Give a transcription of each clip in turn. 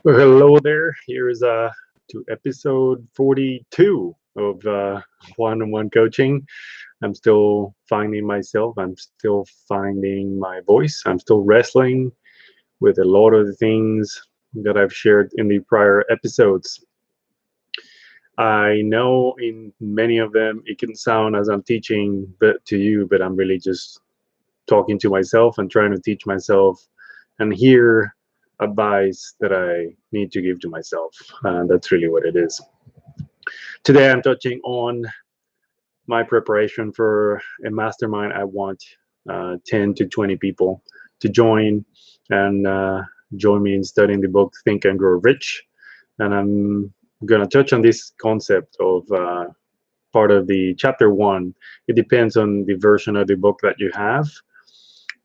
Well, hello there. Here's to episode 42 of one-on-one coaching. I'm still finding myself. I'm still finding my voice. I'm still wrestling with a lot of the things that I've shared in the prior episodes. I know in many of them it can sound as I'm teaching to you, but I'm really just talking to myself and trying to teach myself and hear advice that I need to give to myself. And that's really what it is. Today, I'm touching on my preparation for a mastermind. I want 10 to 20 people to join and join me in studying the book Think and Grow Rich. And I'm going to touch on this concept of part of the chapter one. It depends on the version of the book that you have.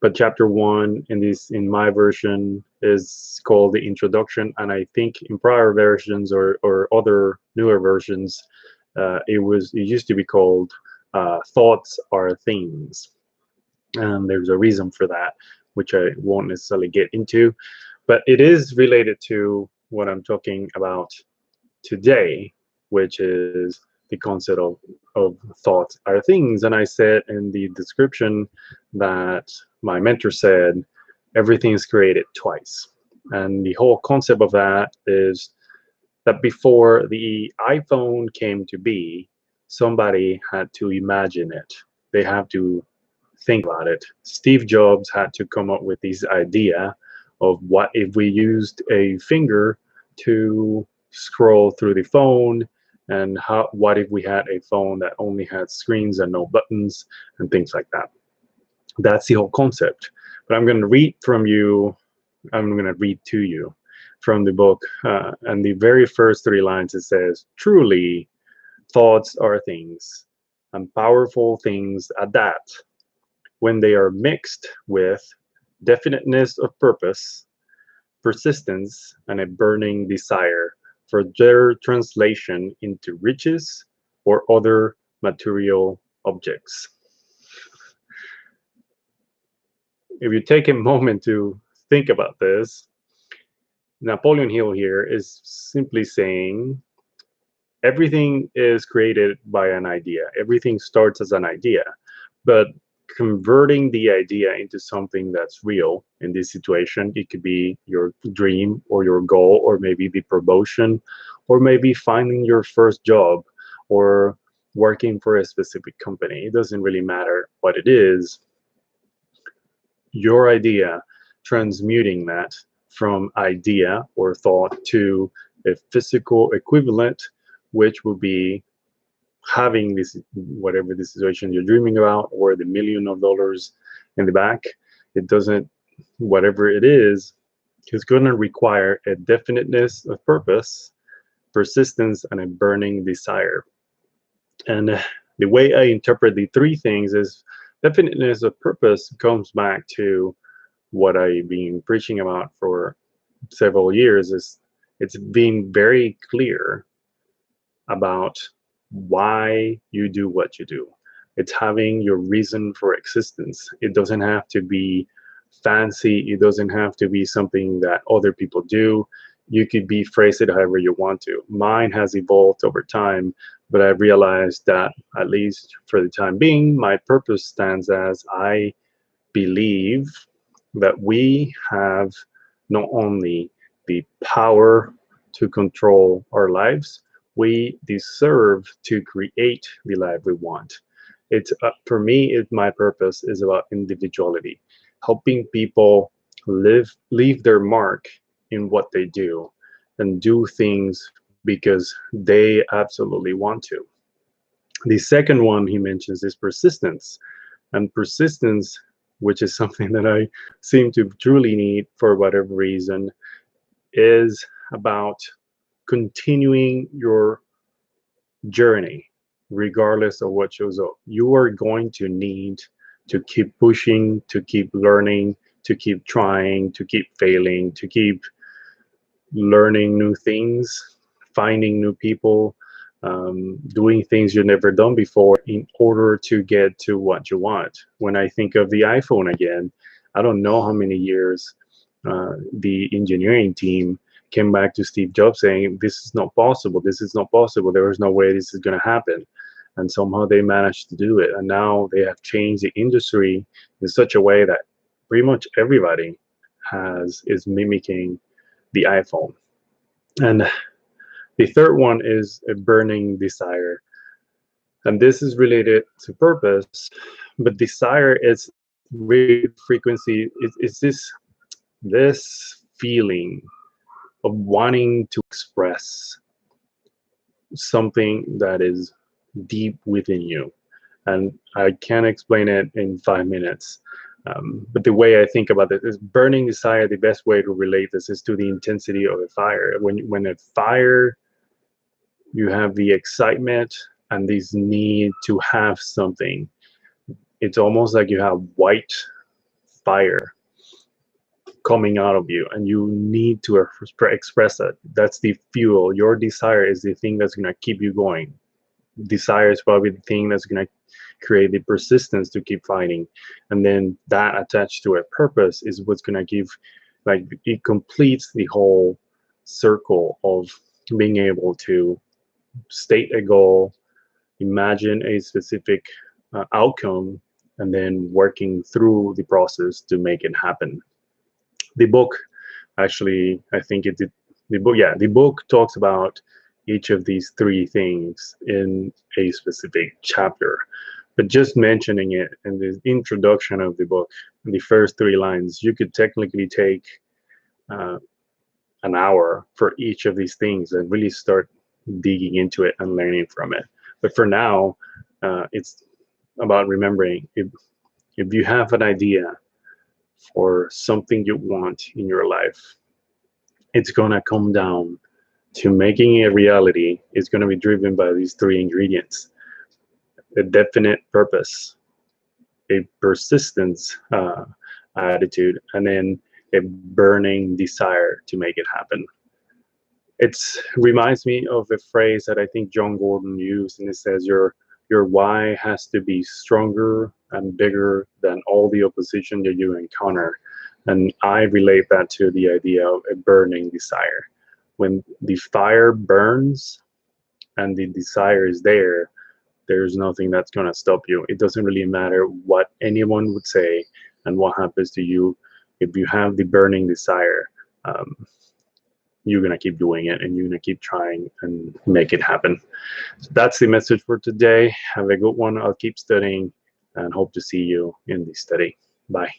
But chapter one in my version is called the introduction, and I think in prior versions or other newer versions, it used to be called thoughts are things, and there's a reason for that, which I won't necessarily get into, but it is related to what I'm talking about today, which is the concept of thoughts are things. And I said in the description that my mentor said everything is created twice. And the whole concept of that is that before the iPhone came to be, somebody had to imagine it. They have to think about it. Steve Jobs had to come up with this idea of what if we used a finger to scroll through the phone, and what if we had a phone that only had screens and no buttons and things like that. That's the whole concept. But I'm going to read to you from the book, and the very first three lines, it says, truly, thoughts are things, and powerful things at that, when they are mixed with definiteness of purpose, persistence, and a burning desire for their translation into riches or other material objects. If you take a moment to think about this, Napoleon Hill here is simply saying everything is created by an idea. Everything starts as an idea, but converting the idea into something that's real in this situation, it could be your dream or your goal, or maybe the promotion, or maybe finding your first job, or working for a specific company. It doesn't really matter what it is. Your idea, transmuting that from idea or thought to a physical equivalent, which will be having this, whatever the situation you're dreaming about, or the $1 million in the back. It doesn't, whatever it is going to require a definiteness of purpose, persistence, and a burning desire. And the way I interpret the three things is definiteness of purpose comes back to what I've been preaching about for several years. Is it's being very clear about why you do what you do. It's having your reason for existence. It doesn't have to be fancy. It doesn't have to be something that other people do. You could phrase it however you want to. Mine has evolved over time, but I've realized that, at least for the time being, my purpose stands as I believe that we have not only the power to control our lives, we deserve to create the life we want. It's for me, my purpose is about individuality, helping people leave their mark in what they do, and do things because they absolutely want to. The second one he mentions is persistence, and persistence, which is something that I seem to truly need for whatever reason, is about continuing your journey regardless of what shows up. You are going to need to keep pushing, to keep learning, to keep trying, to keep failing, to keep learning new things, finding new people, doing things you've never done before in order to get to what you want. When I think of the iPhone again, I don't know how many years the engineering team came back to Steve Jobs saying, this is not possible, this is not possible, there is no way this is going to happen. And somehow they managed to do it. And now they have changed the industry in such a way that pretty much everybody is mimicking the iPhone. And the third one is a burning desire. And this is related to purpose, but desire is really frequency. It's this feeling of wanting to express something that is deep within you. And I can't explain it in 5 minutes. But the way I think about it is burning desire. The best way to relate this is to the intensity of a fire. When a fire, you have the excitement and this need to have something. It's almost like you have white fire coming out of you, and you need to express it. That's the fuel. Your desire is the thing that's going to keep you going. Desire is probably the thing that's going to create the persistence to keep fighting, and then that attached to a purpose is what's going to give, like, it completes the whole circle of being able to state a goal, imagine a specific outcome, and then working through the process to make it happen. The book, actually, I think it did. The book talks about each of these three things in a specific chapter. But just mentioning it in the introduction of the book, the first 3 lines, you could technically take an hour for each of these things and really start digging into it and learning from it. But for now, it's about remembering, if you have an idea for something you want in your life, it's going to come down to making it a reality. It's going to be driven by these 3 ingredients: a definite purpose, a persistence attitude, and then a burning desire to make it happen. It reminds me of a phrase that I think John Gordon used, and it says, your why has to be stronger and bigger than all the opposition that you encounter. And I relate that to the idea of a burning desire. When the fire burns and the desire is there, there's nothing that's going to stop you. It doesn't really matter what anyone would say and what happens to you. If you have the burning desire, you're going to keep doing it, and you're going to keep trying and make it happen. So that's the message for today. Have a good one. I'll keep studying and hope to see you in the study. Bye.